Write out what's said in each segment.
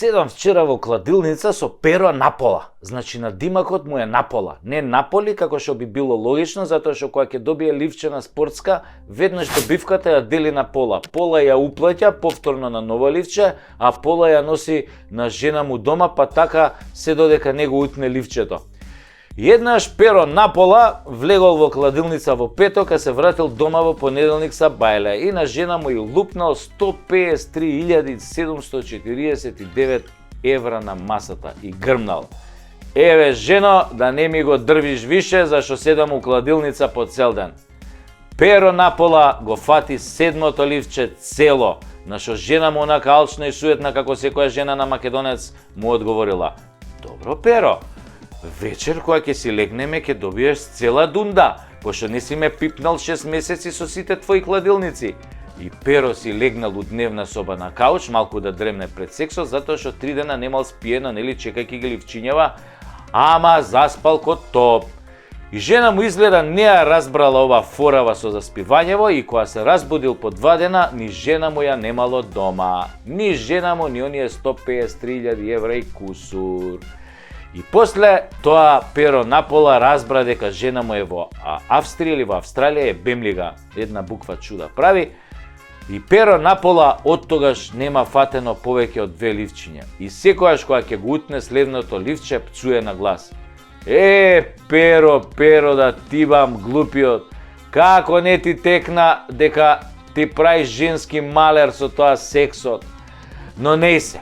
Седам вчера во кладилница со перо напола. Значи на димакот му е напола. Не наполи, како што би било логично, затоа што кога ќе добие ливчена спортска, веднаш добивката ја дели на пола. Пола ја уплаќа повторно на ново ливче, а пола ја носи на жена му дома, па така се додека него утне ливчето. Еднаш перо напола влегол во кладилница во петок, а се вратил дома во понеделник са бајле и на жена му и лупнал 153.749 евра на масата и грмнал. Еве жено, да не ми го дрвиш више, зашто седам у кладилница по цел ден. Перо напола го фати седмото ливче цело, на што жена му онака алчна и суетна како секоја жена на македонец му одговорила: добро перо, вечер кога ќе си легнеме ќе добиеш цела дунда, пошто не си ме пипнал 6 месеци со сите твои кладилници. И перо си легнал у дневна соба на кауч, малку да дремне пред сексот, затоа што 3 дена немал спиено, нели, чекајќи ги ливчињава, ама заспал ко топ. И жена му изгледа не ја разбрала ова форава со заспивањево и кога се разбудил по 2 дена, ни жена му ја немало дома. Ни жена му, ни оние 153.000 евра и кусур. И после тоа перо напола разбра дека жена му е во Австрија или во Австралија, е бемлига, една буква чуда прави. И перо напола од тогаш нема фатено повеќе од 2 ливчиња. И секојаш кога ќе го утне следното ливче, пцуе на глас: перо, перо, да ти бам глупиот, како не ти текна дека ти прави женски малер со тоа сексот. Но не се.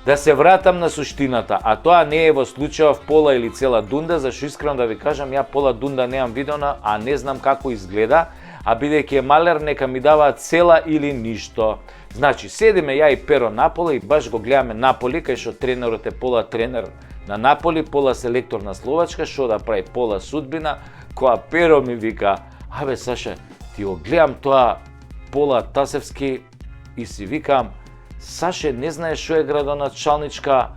Да се вратам на суштината, а тоа не е во случајов пола или цела дунда, зашто искрено да ви кажам, ја пола дунда неам видена, а не знам како изгледа, а бидејќи е малер, нека ми даваат цела или ништо. Значи, седиме ја и перо напола и баш го гледаме Наполи, кај што тренерот е пола тренер на Наполи, пола селектор на Словачка, што да прави пола судбина, која перо ми вика: абе Саше, ти го гледам тоа пола Тасевски и си викам: Саше, не знаеш што е градоначалничка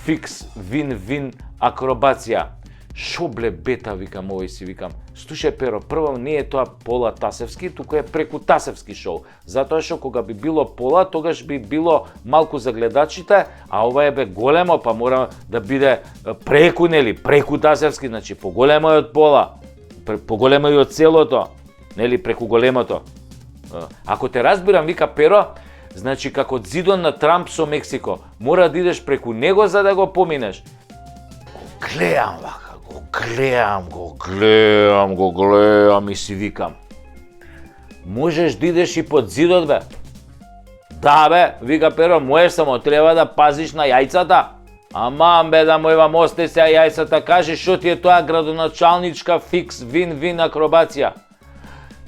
фикс вин-вин акробација. Шо бле бета, викам овој си викам. Слушај перо, прво не е тоа пола Тасевски, туку е преку Тасевски шоу. Затоа што кога би било пола, тогаш би било малку за гледачите, а ова е бе големо, па мора да биде преку, нели, преку Тасевски, значи поголемо е од пола, поголемо е од целото, нели, преку големото. Ако те разбирам, вика перо, значи како зидон на Трамп со Мексико, мора да идеш преку него за да го поминеш. Го гледам вака, го гледам и си викам: можеш да идеш и под зидот, бе? Да, бе, вика перо, можеш, само треба да пазиш на јајцата. Аман, бе, да мојвам осте се јајцата, кажи што ти е тоа градоначалничка фикс вин-вин акробација.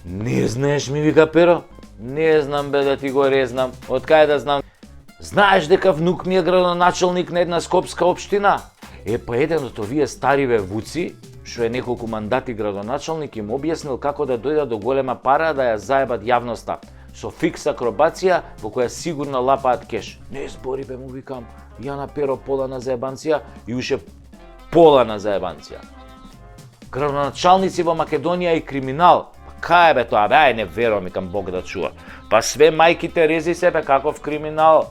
Не знаеш, ми вика перо? Не знам, бе, да ти го резнам. Од кај да знам? Знаеш дека внук ми е градоначалник на една скопска општина? Па еден од овие стариве вуци, што е неколку мандати градоначалник, им објаснил како да дојдат до голема пара да ја заебат јавноста со фикс акробација во која сигурно лапаат кеш. Не збори, бе, му викам, ја на перо пола на заебанција и уше пола на заебанција. Градоначалници во Македонија и криминал. Кај бе тоа, бе, не верувам, викам, Бог да чува. Па све мајките рези се, бе, каков криминал.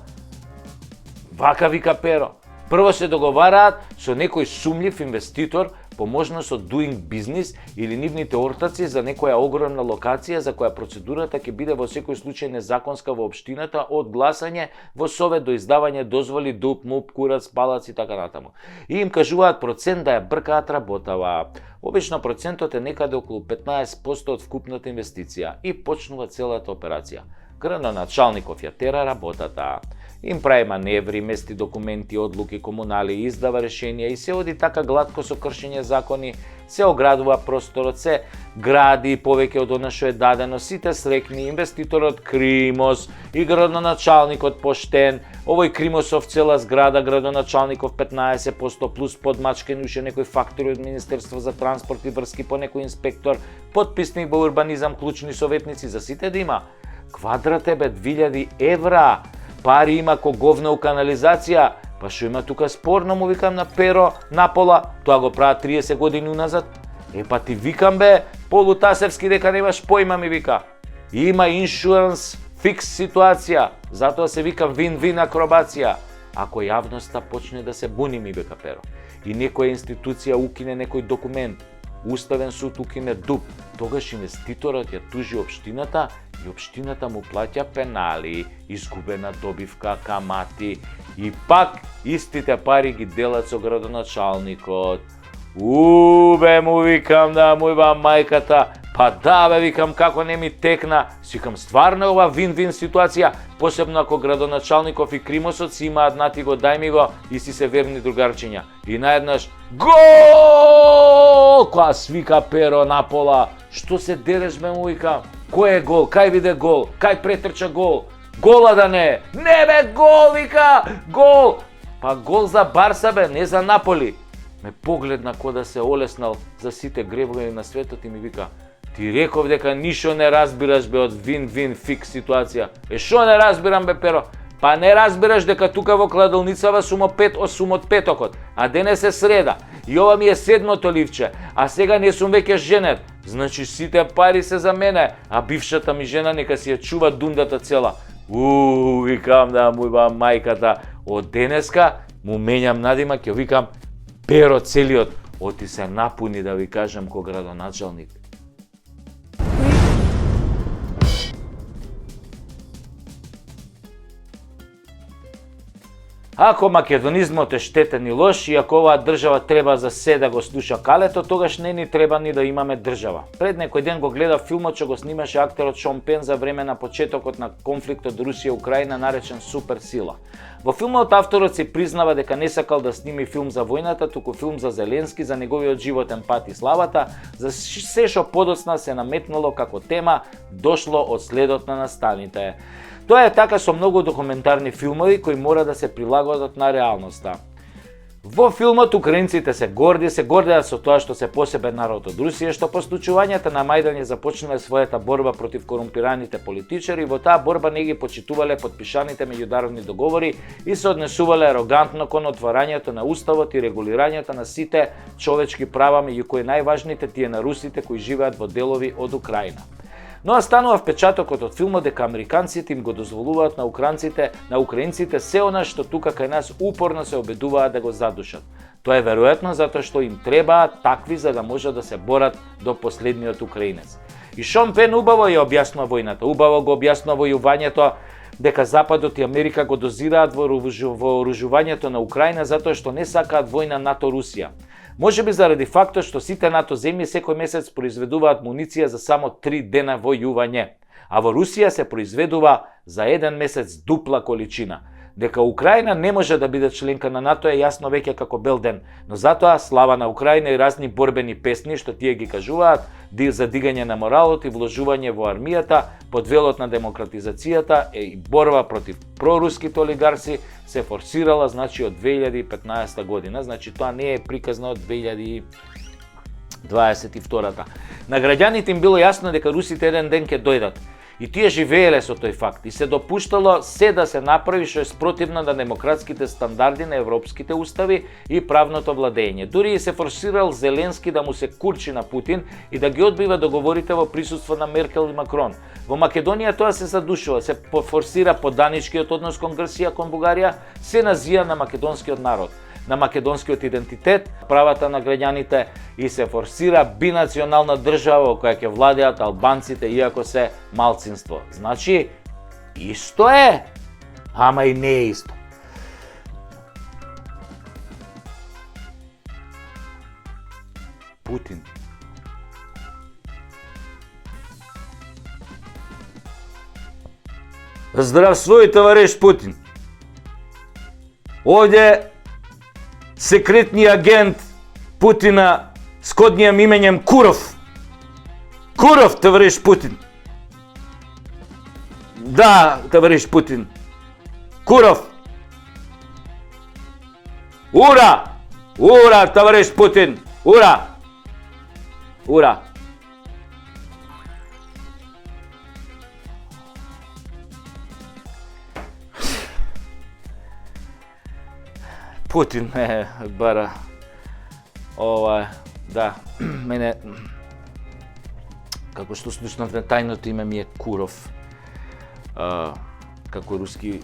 Вака вика перо. Прво се договараат со некој сумњив инвеститор по можност од doing business или нивните ортаци за некоја огромна локација за која процедурата ќе биде во секој случај незаконска во општината, од гласање во совет до издавање дозволи, дуп, муп, курац, палац и така натаму. И им кажуваат процент да ја бркаат работава. Обично процентот е некаде околу 15% од вкупната инвестиција и почнува целата операција. Градоначалников ја тера работата. Им прави маневри, мести документи, одлуки, комунали, издава решенија и се оди така глатко со кршење закони, се оградува просторот, се гради повеќе од она што е дадено, сите срекни, инвеститорот Кримос и градоначалникот поштен, овој Кримосов цела зграда, градоначалников 15% плюс подмачкени уште некој фактори од Министерство за транспорт и врски по некој инспектор, подписник во урбанизам, клучни советници за сите да има. Квадрат е бе 2000 евра. Пари има ко говна у канализација, па што има тука спорно, му викам на перо напола, тоа го прават 30 години уназад. Па ти викам, бе, полутасевски дека немаш појма, ми вика. Има иншуранс фикс ситуација, затоа се вика вин-вин акробација. ако јавноста почне да се буни, ми вика Перо, и некоја институција укине некој документ, Уставен суд укине ДУП, тогаш инвеститорот ја тужи општината и општината му плаќа пенали, изгубена добивка, камати и пак истите пари ги делат со градоначалникот. Бе, му викам да му иба мајката, па да бе, викам, како не ми текна, си викам, стварно е ова вин-вин ситуација, посебно ако градоначалников и Кримосот си имаат нати го, дај ми го и си се верни другарчиња. И наеднаш, гол! Која свика Перо на пола, што се дереш бе, му викам, кој е гол, кај виде гол, кај претрча гол, гола да не е, не бе, гол, вика, гол! Па гол за Барса бе, не за Наполи. Ме погледна ко да се олеснал за сите гребови на светот и ми вика, ти реков дека ништо не разбираш бе од вин-вин фикс ситуација. Шо не разбирам бе, Перо? Па не разбираш дека тука во кладилницава сум од петокот, а денес е среда. И ова ми е седмото ливче, а сега не сум веќе женет. Значи сите пари се за мене, а бившата ми жена нека си ја чува дундата цела. Викам да му иба мајката, од денеска му менјам надимак, ќе викам Перо целиот, оти се напуни, да ви кажам, ко градоначалник. Ако македонизмот е штетен и лош, и ако оваа држава треба за се да го слуша калето, тогаш не ни треба ни да имаме држава. Пред некој ден го гледав филмот што го снимаше актерот Шон Пен за време на почетокот на конфликтот Русија-Украина, наречен Супер сила. Во филмот авторот се признава дека не сакал да сними филм за војната, туку филм за Зеленски, за неговиот животен пат и славата, за се што подоцна се наметнало како тема, дошло од следот на настаните. Тоа е така со многу документарни филмови кои мора да се прилагодат на реалноста. Во филмот украинците се гордеат со тоа што се посебен народ од Русија, што по случувањата на Мајдан ја започнале својата борба против корумпираните политичари, во таа борба не ги почитувале подпишаните меѓународни договори и се однесувале арогантно кон отварањето на уставот и регулирањето на сите човечки права, меѓу кои најважните тие на русите кои живеат во делови од Украина. Но станува впечатокот од филмот дека американците им го дозволуваат на украинците се она што тука кај нас упорно се обидуваат да го задушат. Тоа е веројатно затоа што им требаат такви за да можат да се борат до последниот украинец. И Шон Пен убаво ја објаснува војната, убаво го објаснува војувањето, дека Западот и Америка го дозираат во вооружувањето на Украина затоа што не сакаат војна НАТО-Русија. Можеби заради фактот што сите НАТО земји секој месец произведуваат муниција за само 3 дена војување, а во Русија се произведува за 1 месец дупла количина. Дека Украина не може да биде членка на НАТО е јасно веќе како бел ден, но затоа слава на Украина и разни борбени песни што тие ги кажуваат за дигање на моралот и вложување во армијата под велот на демократизацијата и борба против проруските олигарси се форсирала значи од 2015 година, значи тоа не е приказно од 2022. На граѓаните им било јасно дека русите еден ден ќе дојдат. И тие живееле со тој факт и се допуштало се да се направи што е спротивно на демократските стандарди на европските устави и правното владење. Дури и се форсирал Зеленски да му се курчи на Путин и да ги одбива договорите во присуство на Меркел и Макрон. Во Македонија тоа се задушува, се форсира поданичкиот однос кон Грција, кон Бугарија, се назија на македонскиот народ, на македонскиот идентитет, правата на граѓаните и се форсира бинационална држава во која ќе владеат албанците иако се малцинство. Значи, исто е, ама и не е исто. Путин. Здравствуй, товариш Путин. Овде секретни агент Путина с коднијим именем Куров. Куров, товариш Путин. Да, товариш Путин. Куров. Ура! Ура, товариш Путин. Ура! Ура! Путин ме бара. Да, мене, како што слушнавме, тајното име ми е Куров. Како руски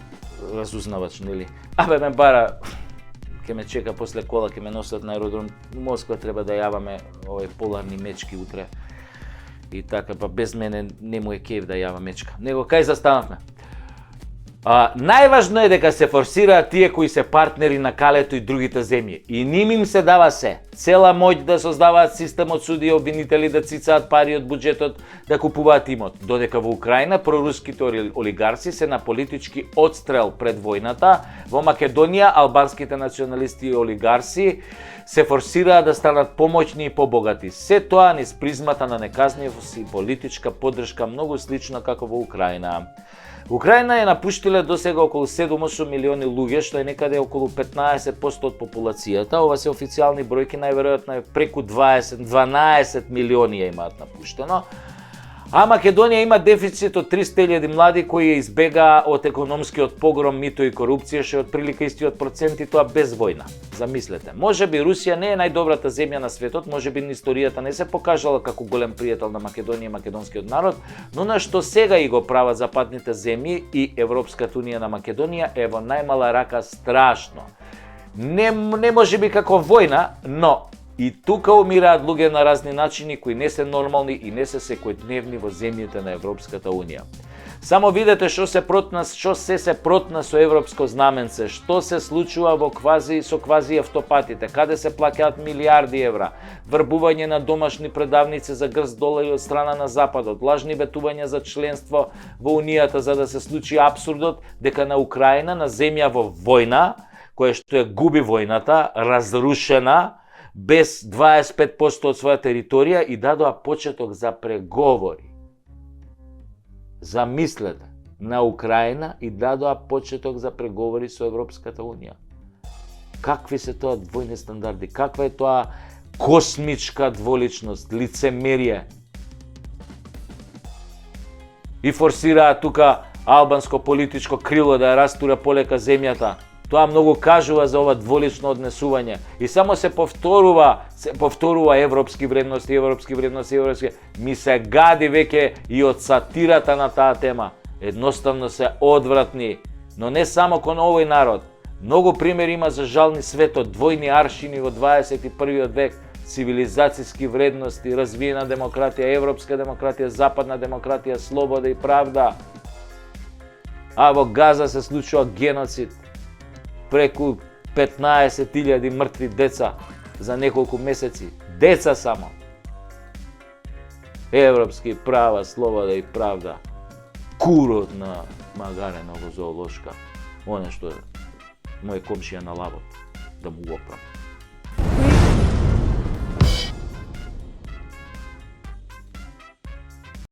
разузнавач, нели? Абе ме бара, ќе ме чека после кола, ќе ме носат на аеродром Москва, треба да јаваме овој поларни мечки утре. И така, па без мене не му е кеф да јава мечка. Него кај застанавме? Најважно е дека се форсираат тие кои се партнери на калето и другите земји. И ним им се дава се. Цела моќ да создаваат систем од судија, обвинители да цицаат пари од буџетот, да купуваат имот. Додека во Украина проруските олигарси се на политички отстрел пред војната, во Македонија албанските националисти и олигарси се форсираат да станат помоćни и побогати. Се тоа низ призмата на неказнивост и политичка поддршка многу слично како во Украина. Украина е напуштиле досега околу 7-8 милиони луѓе, што е некаде околу 15% од популацијата. Ова се официјални бројки, најверојатно е преку 12 милиони ја имаат напуштено. А Македонија има дефицит од 300.000 млади кои избегаа од економскиот погром, мито и корупција, што е отприлика истиот процент и тоа без војна. Замислете, можеби Русија не е најдобрата земја на светот, можеби историјата не се покажала како голем пријател на Македонија и македонскиот народ, но на што сега и го прават западните земји и Европската унија на Македонија е во најмала рака страшно. Не можеби како војна, но и тука умираат луѓе на разни начини кои не се нормални и не се секојдневни во земјите на Европската унија. Само видете што се протна со европско знаменце, што се случува со квази автопатите, каде се плаќаат милиарди евра, врбување на домашни предавници за грз долари од страна на Западот, лажни ветувања за членство во Унијата за да се случи апсурдот дека на Украина, на земја во војна, која што ја губи војната, разрушена, без 25% од своја територија и дадоа почеток за преговори. Замислете, на Украина и дадоа почеток за преговори со Европската унија. Какви се тоа двојни стандарди? Каква е тоа космичка дволичност, лицемерие? И форсираат тука албанско политичко крило да ја растура полека земјата. Тоа многу кажува за ова дволично однесување и само се повторува европски вредности. Ми се гади веќе и од сатирата на таа тема. Едноставно се одвратни, но не само кон овој народ. Многу примери има за жални светот, двојни аршини во 21. век, цивилизацијски вредности, развиена демократија, европска демократија, западна демократија, слобода и правда. А во Газа се случува геноцид. Преку 15.000 мртви деца за неколку месеци. Деца само. Европски права, слобода и правда. Курот на Магареново зоолошка. Оне што е мој комшија на лавот. Да му го оправам.